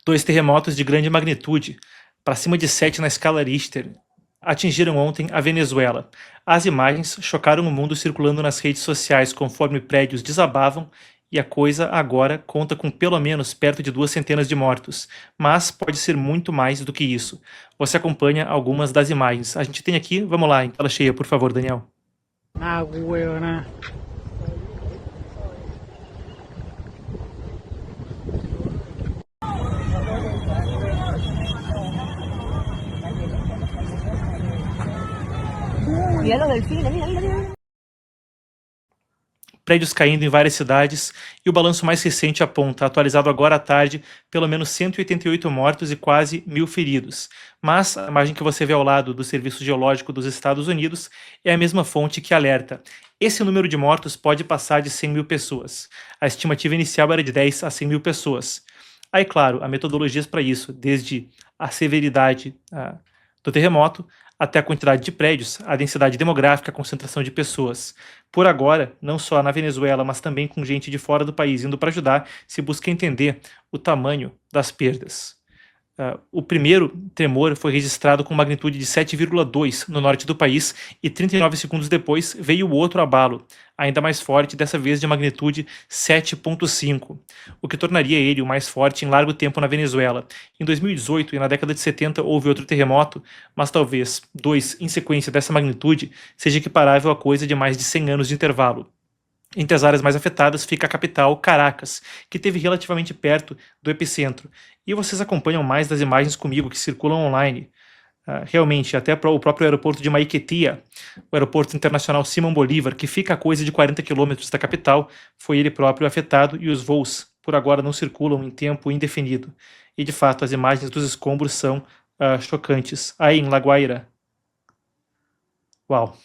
Dois terremotos de grande magnitude, para cima de 7 na escala Richter, atingiram ontem a Venezuela. As imagens chocaram o mundo circulando nas redes sociais conforme prédios desabavam e a coisa agora conta com pelo menos perto de 2 centenas de mortos. Mas pode ser muito mais do que isso. Você acompanha algumas das imagens. A gente tem aqui, vamos lá, em tela cheia, por favor, Daniel. Ah, huevona. Mira los delfines, mira, mira, mira. Prédios caindo em várias cidades, e o balanço mais recente aponta, atualizado agora à tarde, pelo menos 188 mortos e quase 1.000 feridos. Mas a imagem que você vê ao lado do Serviço Geológico dos Estados Unidos é a mesma fonte que alerta. Esse número de mortos pode passar de 100 mil pessoas. A estimativa inicial era de 10 a 100 mil pessoas. Aí, claro, há metodologias para isso, desde a severidade do terremoto até a quantidade de prédios, a densidade demográfica, a concentração de pessoas. Por agora, não só na Venezuela, mas também com gente de fora do país indo para ajudar, se busca entender o tamanho das perdas. O primeiro tremor foi registrado com magnitude de 7,2 no norte do país e 39 segundos depois veio o outro abalo, ainda mais forte, dessa vez de magnitude 7,5, o que tornaria ele o mais forte em largo tempo na Venezuela. Em 2018 e na década de 70 houve outro terremoto, mas talvez dois em sequência dessa magnitude seja equiparável a coisa de mais de 100 anos de intervalo. Entre as áreas mais afetadas fica a capital, Caracas, que esteve relativamente perto do epicentro. E vocês acompanham mais das imagens comigo que circulam online. Realmente, até o próprio aeroporto de Maiquetía, o aeroporto internacional Simão Bolívar, que fica a coisa de 40 quilômetros da capital, foi ele próprio afetado e os voos, por agora, não circulam em tempo indefinido. E, de fato, as imagens dos escombros são chocantes. Aí, em La Guaira. Uau!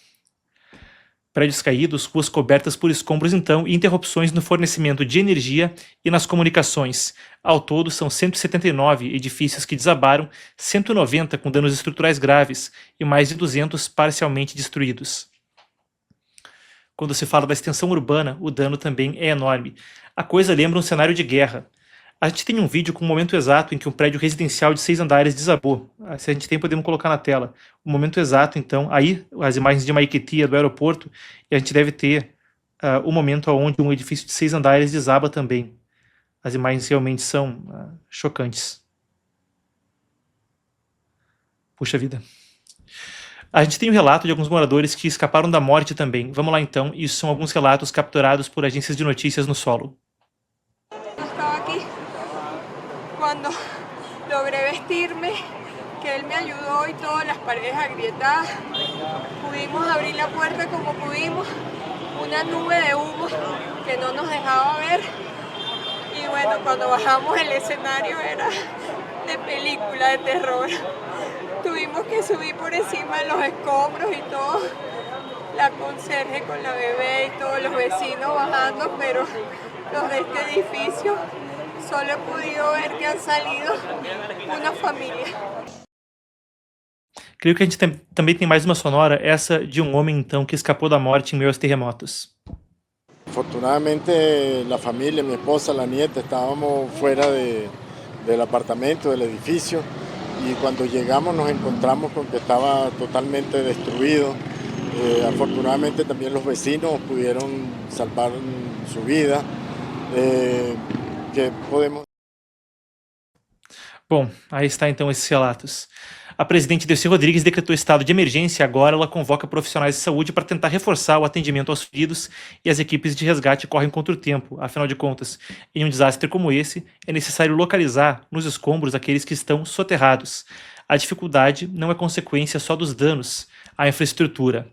Prédios caídos, ruas cobertas por escombros então e interrupções no fornecimento de energia e nas comunicações. Ao todo, são 179 edifícios que desabaram, 190 com danos estruturais graves e mais de 200 parcialmente destruídos. Quando se fala da extensão urbana, o dano também é enorme. A coisa lembra um cenário de guerra. A gente tem um vídeo com o momento exato em que um prédio residencial de 6 andares desabou. Se a gente tem, podemos colocar na tela. O momento exato, então, aí as imagens de Maiquetía, do aeroporto, e a gente deve ter o momento onde um edifício de 6 andares desaba também. As imagens realmente são chocantes. Puxa vida. A gente tem um relato de alguns moradores que escaparam da morte também. Vamos lá então, isso são alguns relatos capturados por agências de notícias no solo. Cuando logré vestirme, que él me ayudó y todas las paredes agrietadas, pudimos abrir la puerta como pudimos, una nube de humo que no nos dejaba ver y bueno, cuando bajamos el escenario era de película de terror. Tuvimos que subir por encima de los escombros y todo, la conserje con la bebé y todos los vecinos bajando, pero los de este edificio solo he podido ver que han salido una familia. Creio que a gente também tem mais uma sonora, essa de um homem então que escapou da morte em meio aos terremotos. Afortunadamente la familia, mi esposa, la nieta, estábamos fuera del apartamento, del edificio, y cuando llegamos nos encontramos con que estaba totalmente destruido. Afortunadamente también los vecinos pudieron salvar su vida. Que podemos... Bom, aí está então esses relatos. A presidente Delcy Rodrigues decretou estado de emergência e agora ela convoca profissionais de saúde para tentar reforçar o atendimento aos feridos e as equipes de resgate correm contra o tempo. Afinal de contas, em um desastre como esse, é necessário localizar nos escombros aqueles que estão soterrados. A dificuldade não é consequência só dos danos à infraestrutura.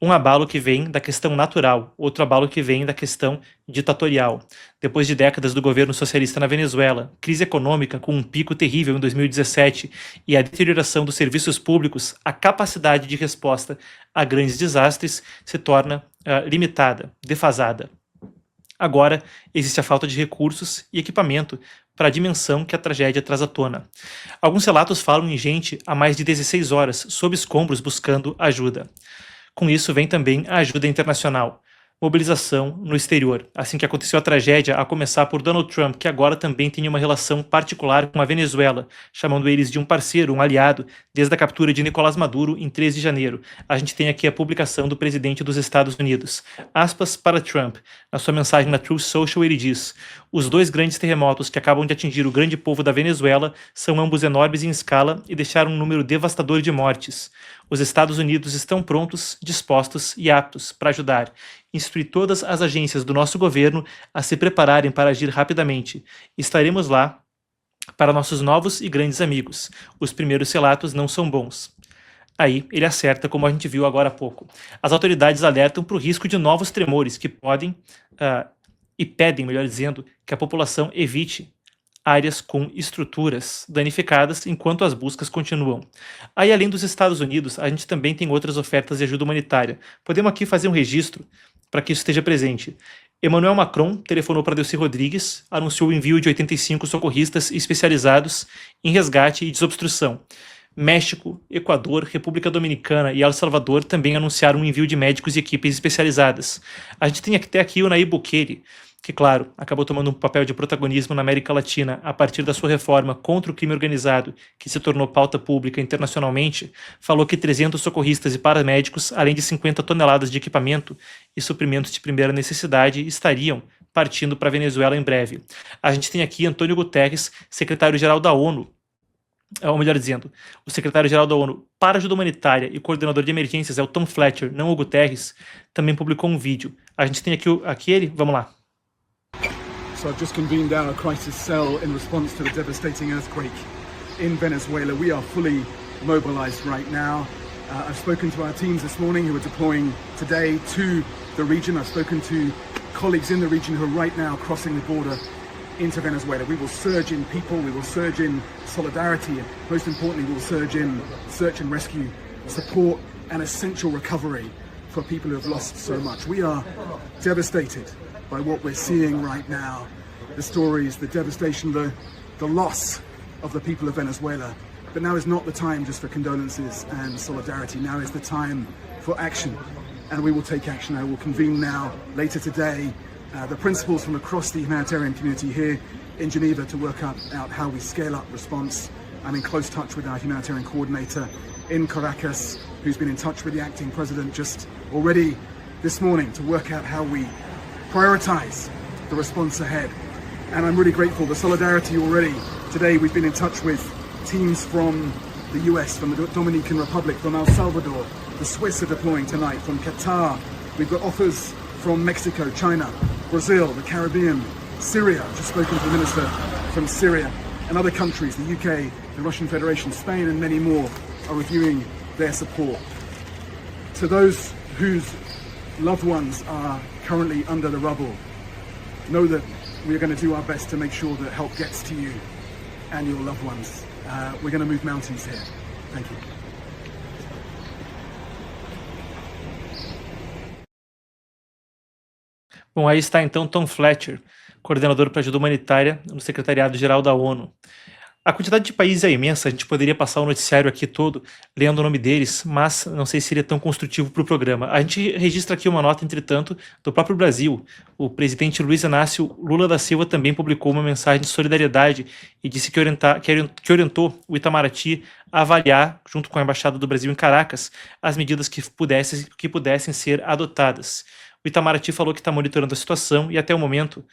Um abalo que vem da questão natural, outro abalo que vem da questão ditatorial. Depois de décadas do governo socialista na Venezuela, crise econômica com um pico terrível em 2017 e a deterioração dos serviços públicos, a capacidade de resposta a grandes desastres se torna limitada, defasada. Agora, existe a falta de recursos e equipamento para a dimensão que a tragédia traz à tona. Alguns relatos falam em gente há mais de 16 horas sob escombros buscando ajuda. Com isso vem também a ajuda internacional. mobilização no exterior, assim que aconteceu a tragédia, a começar por Donald Trump, que agora também tem uma relação particular com a Venezuela, chamando eles de um parceiro, um aliado, desde a captura de Nicolás Maduro em 3 de janeiro. A gente tem aqui a publicação do presidente dos Estados Unidos. Aspas para Trump. Na sua mensagem na Truth Social ele diz: os 2 grandes terremotos que acabam de atingir o grande povo da Venezuela são ambos enormes em escala e deixaram um número devastador de mortes. Os Estados Unidos estão prontos, dispostos e aptos para ajudar. Instruir todas as agências do nosso governo a se prepararem para agir rapidamente. Estaremos lá para nossos novos e grandes amigos. Os primeiros relatos não são bons. Aí ele acerta, como a gente viu agora há pouco. As autoridades alertam para o risco de novos tremores que podem, e pedem, melhor dizendo, que a população evite áreas com estruturas danificadas enquanto as buscas continuam. Aí, além dos Estados Unidos, a gente também tem outras ofertas de ajuda humanitária. Podemos aqui fazer um registro para que isso esteja presente. Emmanuel Macron telefonou para Delcy Rodrigues, anunciou o envio de 85 socorristas especializados em resgate e desobstrução. México, Equador, República Dominicana e El Salvador também anunciaram o envio de médicos e equipes especializadas. A gente tem até aqui o Nayib Bukele, que, claro, acabou tomando um papel de protagonismo na América Latina a partir da sua reforma contra o crime organizado, que se tornou pauta pública internacionalmente, falou que 300 socorristas e paramédicos, além de 50 toneladas de equipamento e suprimentos de primeira necessidade, estariam partindo para a Venezuela em breve. A gente tem aqui Antônio Guterres, secretário-geral da ONU, ou melhor dizendo, o secretário-geral da ONU para ajuda humanitária e coordenador de emergências é o Tom Fletcher, não o Guterres, também publicou um vídeo. A gente tem aqui ele, vamos lá. So I've just convened our crisis cell in response to the devastating earthquake in Venezuela. We are fully mobilized right now. I've spoken to our teams this morning who are deploying today to the region. I've spoken to colleagues in the region who are right now crossing the border into Venezuela. We will surge in people, we will surge in solidarity, and most importantly, we will surge in search and rescue support and essential recovery for people who have lost so much. We are devastated by what we're seeing right now. The stories, the devastation, the loss of the people of Venezuela. But now is not the time just for condolences and solidarity. Now is the time for action. And we will take action. I will convene now, later today, the principals from across the humanitarian community here in Geneva to work out how we scale up response. I'm in close touch with our humanitarian coordinator in Caracas, who's been in touch with the acting president just already this morning to work out how we prioritize the response ahead. And I'm really grateful. The solidarity already. Today we've been in touch with teams from the US, from the Dominican Republic, from El Salvador. The Swiss are deploying tonight, from Qatar. We've got offers from Mexico, China, Brazil, the Caribbean, Syria. I've just spoken to the minister from Syria, and other countries, the UK, the Russian Federation, Spain, and many more are reviewing their support. To those whose loved ones are currently under the rubble, know that we're going to do our best to make sure that help gets to you and your loved ones. We're going to move mountains here. Thank you. Bom, aí está então Tom Fletcher, coordenador para ajuda humanitária no Secretariado-Geral da ONU. A quantidade de países é imensa, a gente poderia passar o noticiário aqui todo lendo o nome deles, mas não sei se seria tão construtivo para o programa. A gente registra aqui uma nota, entretanto, do próprio Brasil. O presidente Luiz Inácio Lula da Silva também publicou uma mensagem de solidariedade e disse que orientou o Itamaraty a avaliar, junto com a Embaixada do Brasil em Caracas, as medidas que pudessem ser adotadas. O Itamaraty falou que está monitorando a situação e até o momento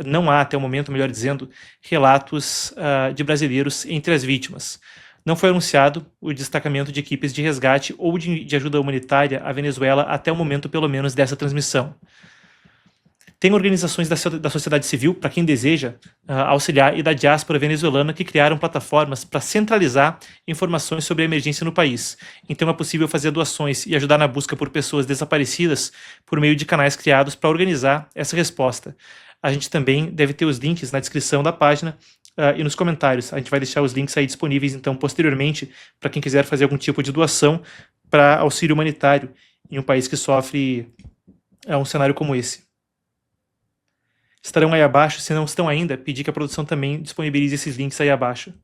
não há até o momento, melhor dizendo, relatos de brasileiros entre as vítimas. Não foi anunciado o destacamento de equipes de resgate ou de ajuda humanitária à Venezuela até o momento, pelo menos, dessa transmissão. Tem organizações da sociedade civil, para quem deseja auxiliar, e da diáspora venezuelana que criaram plataformas para centralizar informações sobre a emergência no país. Então é possível fazer doações e ajudar na busca por pessoas desaparecidas por meio de canais criados para organizar essa resposta. A gente também deve ter os links na descrição da página e nos comentários. A gente vai deixar os links aí disponíveis, então, posteriormente, para quem quiser fazer algum tipo de doação para auxílio humanitário em um país que sofre um cenário como esse. Estarão aí abaixo, se não estão ainda, pedir que a produção também disponibilize esses links aí abaixo.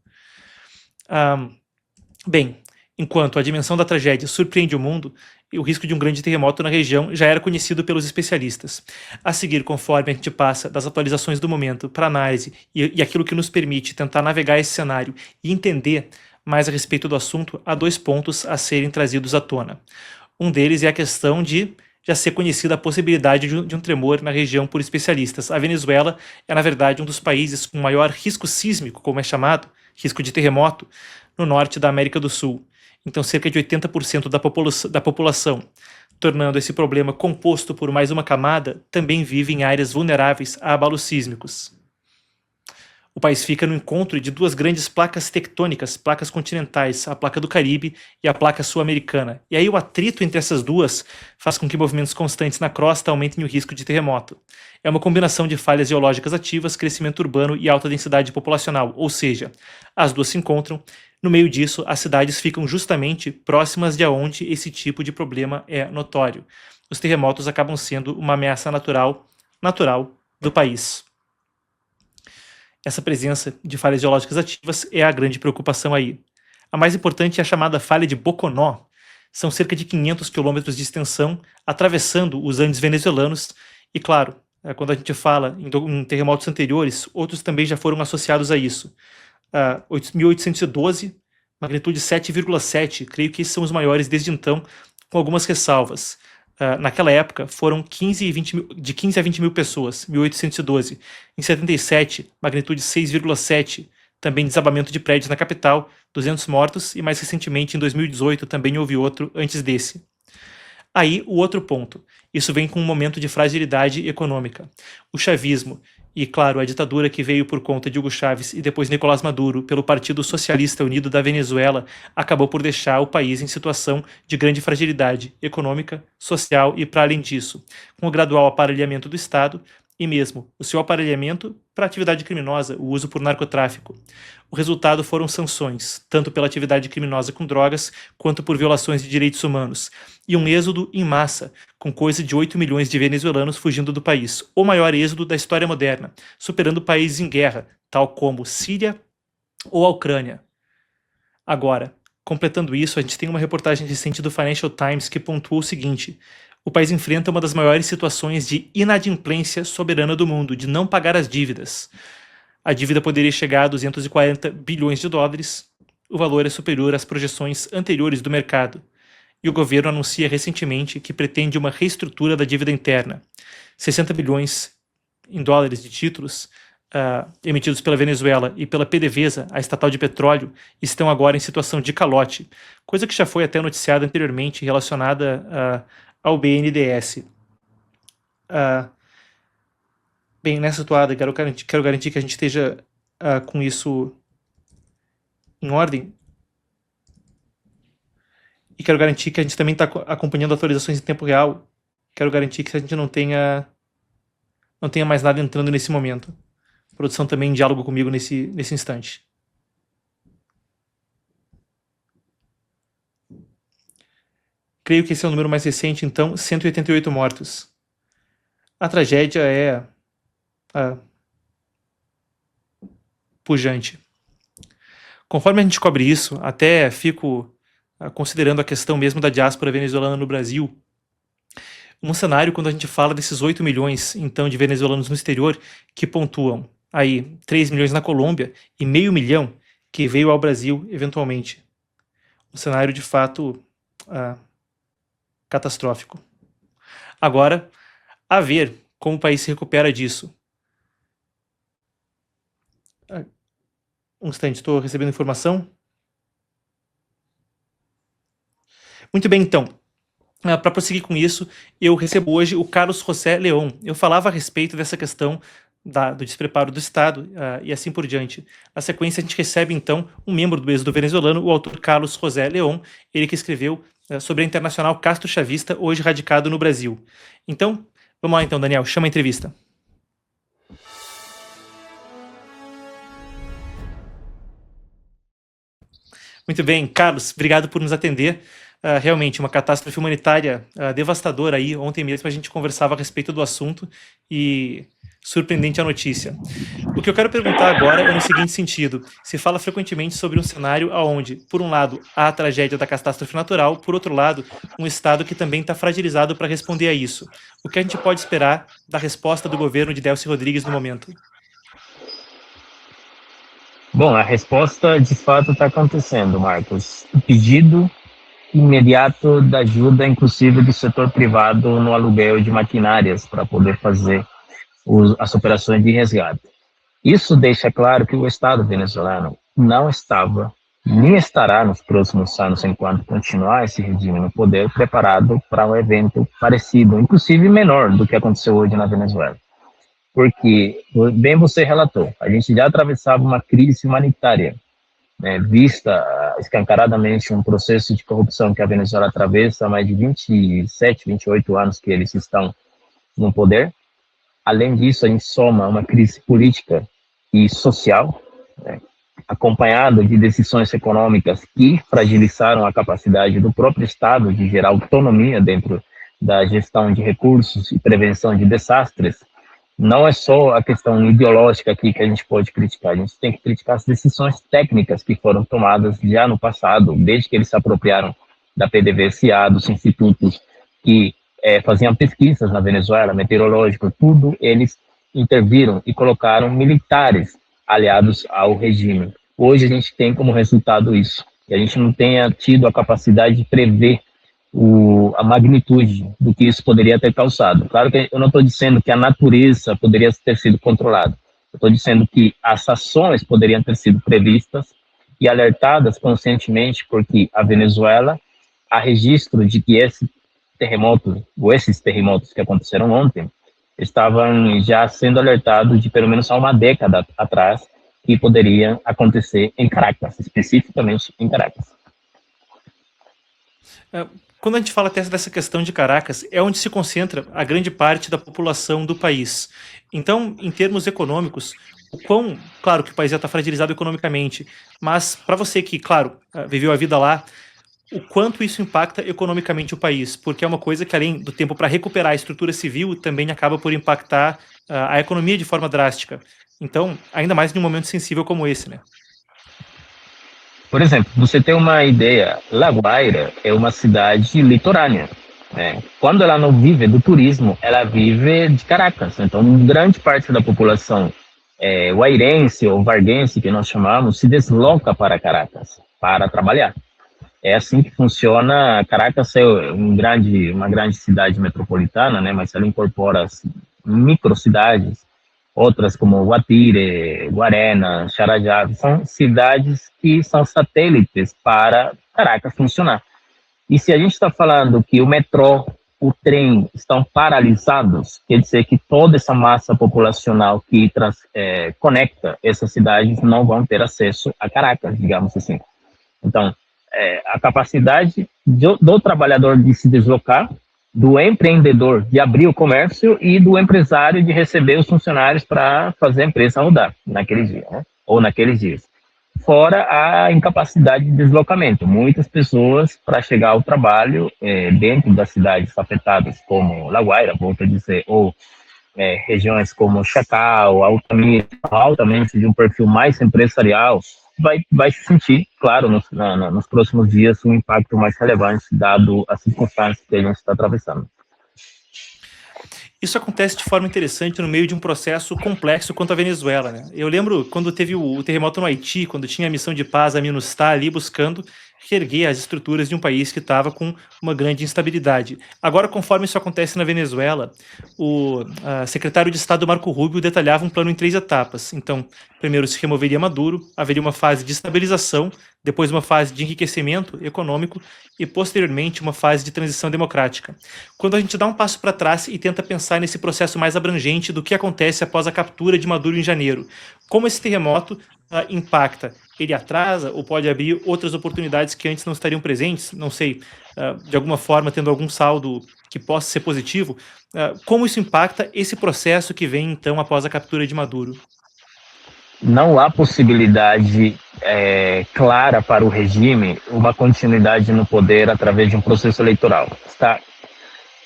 Bem, Enquanto a dimensão da tragédia surpreende o mundo, o risco de um grande terremoto na região já era conhecido pelos especialistas. A seguir, conforme a gente passa das atualizações do momento para análise e aquilo que nos permite tentar navegar esse cenário e entender mais a respeito do assunto, há 2 pontos a serem trazidos à tona. Um deles é a questão de já ser conhecida a possibilidade de um tremor na região por especialistas. A Venezuela é, na verdade, um dos países com maior risco sísmico, como é chamado, risco de terremoto, no norte da América do Sul. Então, cerca de 80% da população, tornando esse problema composto por mais uma camada, também vive em áreas vulneráveis a abalos sísmicos. O país fica no encontro de 2 grandes placas tectônicas, placas continentais, a placa do Caribe e a placa sul-americana. E aí o atrito entre essas duas faz com que movimentos constantes na crosta aumentem o risco de terremoto. É uma combinação de falhas geológicas ativas, crescimento urbano e alta densidade populacional, ou seja, as duas se encontram. No meio disso, as cidades ficam justamente próximas de onde esse tipo de problema é notório. Os terremotos acabam sendo uma ameaça natural do país. Essa presença de falhas geológicas ativas é a grande preocupação aí. A mais importante é a chamada falha de Boconó. São cerca de 500 quilômetros de extensão, atravessando os Andes venezuelanos. E claro, quando a gente fala em terremotos anteriores, outros também já foram associados a isso. 1812, magnitude 7,7, creio que esses são os maiores desde então, com algumas ressalvas. Naquela época foram de 15 a 20 mil pessoas, 1812. Em 77, magnitude 6,7, também desabamento de prédios na capital, 200 mortos, e mais recentemente, em 2018, também houve outro antes desse. Aí, o outro ponto. Isso vem com um momento de fragilidade econômica. O chavismo e, claro, a ditadura que veio por conta de Hugo Chávez e depois Nicolás Maduro pelo Partido Socialista Unido da Venezuela acabou por deixar o país em situação de grande fragilidade econômica, social e, para além disso, com o gradual aparelhamento do Estado e mesmo o seu aparelhamento para a atividade criminosa, o uso por narcotráfico. O resultado foram sanções, tanto pela atividade criminosa com drogas, quanto por violações de direitos humanos, e um êxodo em massa, com coisa de 8 milhões de venezuelanos fugindo do país, o maior êxodo da história moderna, superando países em guerra, tal como Síria ou a Ucrânia. Agora, completando isso, a gente tem uma reportagem recente do Financial Times que pontuou o seguinte: o país enfrenta uma das maiores situações de inadimplência soberana do mundo, de não pagar as dívidas. A dívida poderia chegar a 240 bilhões de dólares. O valor é superior às projeções anteriores do mercado. E o governo anuncia recentemente que pretende uma reestrutura da dívida interna. 60 bilhões em dólares de títulos emitidos pela Venezuela e pela PDVSA, a estatal de petróleo, estão agora em situação de calote, coisa que já foi até noticiada anteriormente relacionada ao BNDES. Bem, nessa toada, quero garantir que a gente esteja com isso em ordem. E quero garantir que a gente também está acompanhando atualizações em tempo real. Quero garantir que a gente não tenha mais nada entrando nesse momento. A produção também em diálogo comigo nesse instante. Creio que esse é o número mais recente, então, 188 mortos. A tragédia é pujante. Conforme a gente cobre isso, até fico considerando a questão mesmo da diáspora venezuelana no Brasil, um cenário quando a gente fala desses 8 milhões, então, de venezuelanos no exterior, que pontuam aí 3 milhões na Colômbia e meio milhão que veio ao Brasil eventualmente. Um cenário, de fato, catastrófico. Agora, a ver como o país se recupera disso. Um instante, estou recebendo informação. Muito bem, então. Para prosseguir com isso, eu recebo hoje o Carlos José León. Eu falava a respeito dessa questão do despreparo do Estado e assim por diante. Na sequência, a gente recebe, então, um membro do êxodo venezuelano, o autor Carlos José León, ele que escreveu sobre a Internacional Castro-Chavista, hoje radicado no Brasil. Então, vamos lá então, Daniel, chama a entrevista. Muito bem, Carlos, obrigado por nos atender. Realmente, uma catástrofe humanitária devastadora aí. Ontem mesmo a gente conversava a respeito do assunto e Surpreendente a notícia. O que eu quero perguntar agora é no seguinte sentido. Se fala frequentemente sobre um cenário onde, por um lado, há a tragédia da catástrofe natural, por outro lado, um Estado que também está fragilizado para responder a isso. O que a gente pode esperar da resposta do governo de Delcy Rodrigues no momento? Bom, a resposta de fato está acontecendo, Marcos. O pedido imediato da ajuda, inclusive do setor privado, no aluguel de maquinárias para poder fazer as operações de resgate. Isso deixa claro que o Estado venezuelano não estava, nem estará nos próximos anos, enquanto continuar esse regime no poder, preparado para um evento parecido, inclusive menor do que aconteceu hoje na Venezuela. Porque, bem você relatou, a gente já atravessava uma crise humanitária, né, vista escancaradamente um processo de corrupção que a Venezuela atravessa há mais de 27, 28 anos que eles estão no poder. Além disso, a gente soma uma crise política e social, né, acompanhado de decisões econômicas que fragilizaram a capacidade do próprio Estado de gerar autonomia dentro da gestão de recursos e prevenção de desastres. Não é só a questão ideológica aqui que a gente pode criticar, a gente tem que criticar as decisões técnicas que foram tomadas já no passado, desde que eles se apropriaram da PDVSA, dos institutos que faziam pesquisas na Venezuela, meteorológico, tudo, eles interviram e colocaram militares aliados ao regime. Hoje a gente tem como resultado isso, que a gente não tenha tido a capacidade de prever a magnitude do que isso poderia ter causado. Claro que eu não estou dizendo que a natureza poderia ter sido controlada, eu estou dizendo que as ações poderiam ter sido previstas e alertadas conscientemente, porque a Venezuela, há registro de que esse terremoto, ou esses terremotos que aconteceram ontem, estavam já sendo alertados de pelo menos há uma década atrás que poderiam acontecer em Caracas, especificamente em Caracas. Quando a gente fala até dessa questão de Caracas, é onde se concentra a grande parte da população do país. Então, em termos econômicos, claro que o país já está fragilizado economicamente, mas para você que, claro, viveu a vida lá, o quanto isso impacta economicamente o país, porque é uma coisa que, além do tempo para recuperar a estrutura civil, também acaba por impactar a economia de forma drástica. Então, ainda mais em um momento sensível como esse, né? Por exemplo, você tem uma ideia, La Guaira é uma cidade litorânea, né? Quando ela não vive do turismo, ela vive de Caracas. Então, grande parte da população guairense ou varguense, que nós chamamos, se desloca para Caracas para trabalhar. É assim que funciona. Caracas é uma grande cidade metropolitana, né? Mas ela incorpora microcidades, outras como Guatire, Guarena, Charajá, são cidades que são satélites para Caracas funcionar. E se a gente está falando que o metrô, o trem estão paralisados, quer dizer que toda essa massa populacional que conecta essas cidades não vão ter acesso a Caracas, digamos assim. Então, a capacidade do trabalhador de se deslocar, do empreendedor de abrir o comércio e do empresário de receber os funcionários para fazer a empresa rodar naquele dia, né? Ou naqueles dias. Fora a incapacidade de deslocamento. Muitas pessoas, para chegar ao trabalho, dentro das cidades afetadas, como La Guaira, volto a dizer, ou regiões como Chacal, Altamira, altamente de um perfil mais empresarial, vai se sentir, claro, nos próximos dias, um impacto mais relevante, dado as circunstâncias que a gente está atravessando. Isso acontece de forma interessante no meio de um processo complexo quanto a Venezuela, né? Eu lembro quando teve o terremoto no Haiti, quando tinha a missão de paz, a MINUSTAH, ali buscando reerguer as estruturas de um país que estava com uma grande instabilidade. Agora, conforme isso acontece na Venezuela, o secretário de Estado Marco Rubio detalhava um plano em 3 etapas. Então, primeiro se removeria Maduro, haveria uma fase de estabilização, depois uma fase de enriquecimento econômico e, posteriormente, uma fase de transição democrática. Quando a gente dá um passo para trás e tenta pensar nesse processo mais abrangente do que acontece após a captura de Maduro em janeiro, como esse terremoto impacta? Ele atrasa ou pode abrir outras oportunidades que antes não estariam presentes? Não sei, de alguma forma, tendo algum saldo que possa ser positivo. Como isso impacta esse processo que vem, então, após a captura de Maduro? Não há possibilidade clara para o regime uma continuidade no poder através de um processo eleitoral.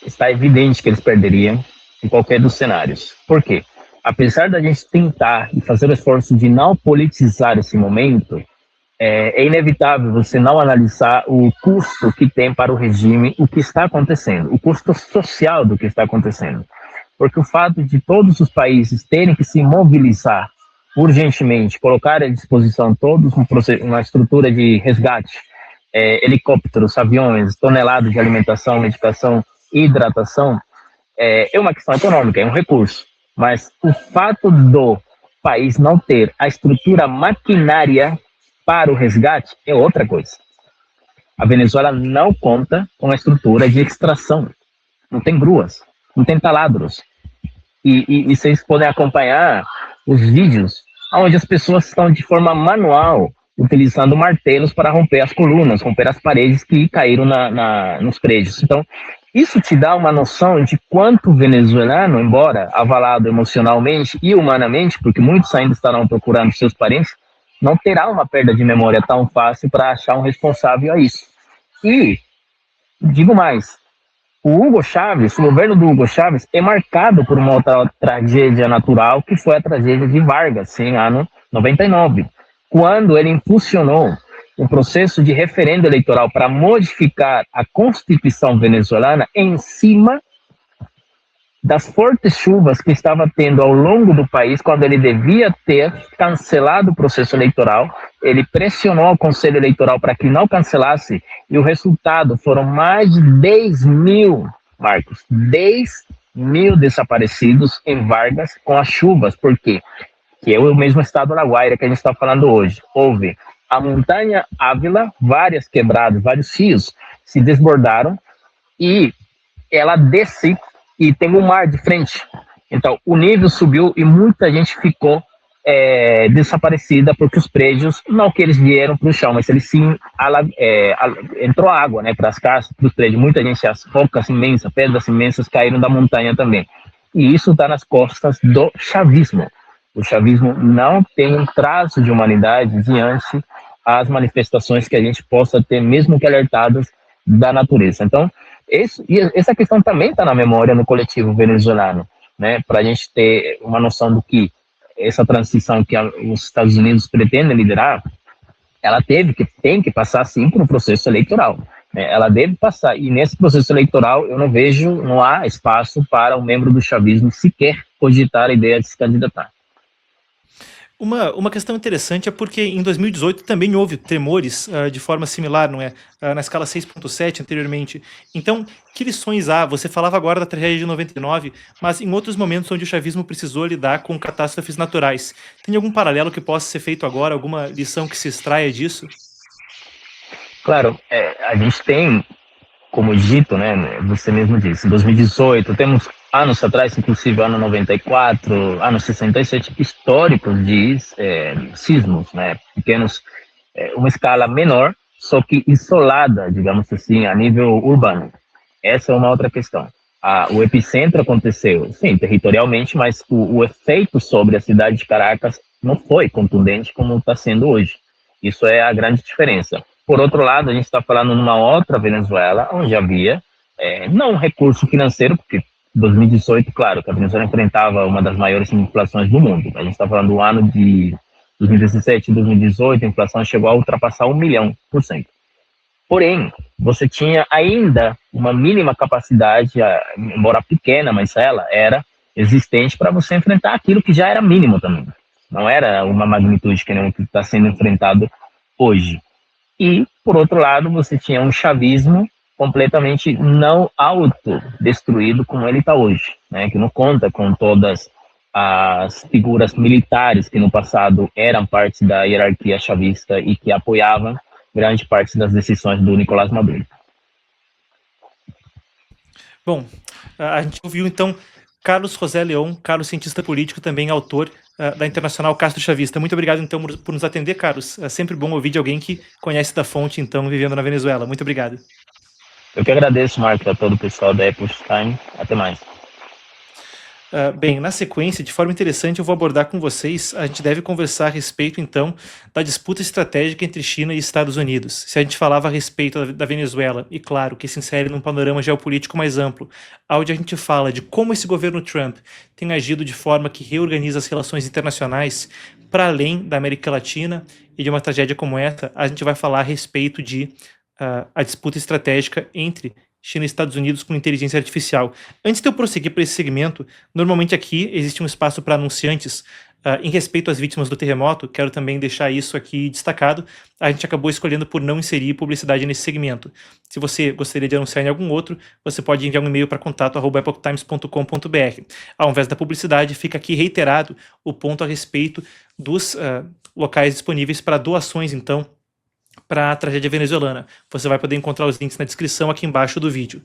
Está evidente que eles perderiam em qualquer dos cenários. Por quê? apesar da gente tentar e fazer o esforço de não politizar esse momento, é inevitável você não analisar o custo que tem para o regime o que está acontecendo, o custo social do que está acontecendo. Porque o fato de todos os países terem que se mobilizar urgentemente, colocar à disposição todos uma estrutura de resgate, helicópteros, aviões, toneladas de alimentação, medicação e hidratação, é uma questão econômica, é um recurso. Mas o fato do país não ter a estrutura maquinária para o resgate é outra coisa. A Venezuela não conta com a estrutura de extração. Não tem gruas, não tem taladros. E vocês podem acompanhar os vídeos onde as pessoas estão de forma manual utilizando martelos para romper as colunas, romper as paredes que caíram nos prédios. Então, isso te dá uma noção de quanto o venezuelano, embora avalado emocionalmente e humanamente, porque muitos ainda estarão procurando seus parentes, não terá uma perda de memória tão fácil para achar um responsável a isso. E, digo mais, o governo do Hugo Chávez é marcado por uma outra tragédia natural, que foi a tragédia de Vargas, em ano 99, quando ele impulsionou um processo de referendo eleitoral para modificar a Constituição venezuelana em cima das fortes chuvas que estava tendo ao longo do país, quando ele devia ter cancelado o processo eleitoral. Ele pressionou o Conselho Eleitoral para que não cancelasse, e o resultado foram mais de 10 mil, Marcos, 10 mil desaparecidos em Vargas com as chuvas. Por quê? Que é o mesmo estado da Guaira que a gente está falando hoje. Houve a montanha Ávila, várias quebradas, vários rios se desbordaram, e ela desce e tem um mar de frente. Então, o nível subiu e muita gente ficou desaparecida, porque os prédios, não que eles vieram para o chão, mas eles sim, entrou água, né, para as casas, para os prédios. Muita gente, as rocas imensas, pedras imensas caíram da montanha também. E isso está nas costas do chavismo. O chavismo não tem um traço de humanidade diante às manifestações que a gente possa ter, mesmo que alertadas da natureza. Então, essa questão também está na memória no coletivo venezuelano, né? Para a gente ter uma noção do que essa transição que os Estados Unidos pretendem liderar, ela tem que passar sim por um processo eleitoral, né? Ela deve passar, e nesse processo eleitoral eu não há espaço para um membro do chavismo sequer cogitar a ideia de se candidatar. Uma questão interessante é porque em 2018 também houve tremores de forma similar, não é? Na escala 6.7 anteriormente. Então, que lições há? Você falava agora da tragédia de 99, mas em outros momentos onde o chavismo precisou lidar com catástrofes naturais. Tem algum paralelo que possa ser feito agora? Alguma lição que se extraia disso? Claro, a gente tem, como dito, né, você mesmo disse, em 2018 temos anos atrás, inclusive ano 94, ano 67, históricos de sismos, né, pequenos, uma escala menor, só que isolada, digamos assim, a nível urbano. Essa é uma outra questão. O epicentro aconteceu, sim, territorialmente, mas o efeito sobre a cidade de Caracas não foi contundente como está sendo hoje. Isso é a grande diferença. Por outro lado, a gente está falando numa outra Venezuela, onde havia, não um recurso financeiro, porque 2018, claro, que a Venezuela enfrentava uma das maiores inflações do mundo. A gente está falando do ano de 2017 e 2018, a inflação chegou a ultrapassar 1.000.000%. Porém, você tinha ainda uma mínima capacidade, embora pequena, mas ela era existente para você enfrentar aquilo que já era mínimo também. Não era uma magnitude que nem o que está sendo enfrentado hoje. E, por outro lado, você tinha um chavismo completamente não autodestruído como ele está hoje, né? Que não conta com todas as figuras militares que no passado eram parte da hierarquia chavista e que apoiavam grande parte das decisões do Nicolás Maduro. Bom, a gente ouviu então Carlos José León, Carlos, cientista político, também autor da Internacional Castro Chavista. Muito obrigado então por nos atender, Carlos. É sempre bom ouvir de alguém que conhece da fonte, então, vivendo na Venezuela. Muito obrigado. Eu que agradeço, Marcos, a todo o pessoal da Epoch Time. Até mais. Bem, na sequência, de forma interessante, eu vou abordar com vocês, a gente deve conversar a respeito, então, da disputa estratégica entre China e Estados Unidos. Se a gente falava a respeito da Venezuela, e claro, que se insere num panorama geopolítico mais amplo, onde a gente fala de como esse governo Trump tem agido de forma que reorganiza as relações internacionais para além da América Latina e de uma tragédia como essa, a gente vai falar a respeito de a disputa estratégica entre China e Estados Unidos com inteligência artificial. Antes de eu prosseguir para esse segmento, normalmente aqui existe um espaço para anunciantes. Em respeito às vítimas do terremoto, quero também deixar isso aqui destacado. A gente acabou escolhendo por não inserir publicidade nesse segmento. Se você gostaria de anunciar em algum outro, você pode enviar um e-mail para contato@epochtimes.com.br. Ao invés da publicidade, fica aqui reiterado o ponto a respeito dos locais disponíveis para doações, então, para a tragédia venezuelana. Você vai poder encontrar os links na descrição aqui embaixo do vídeo.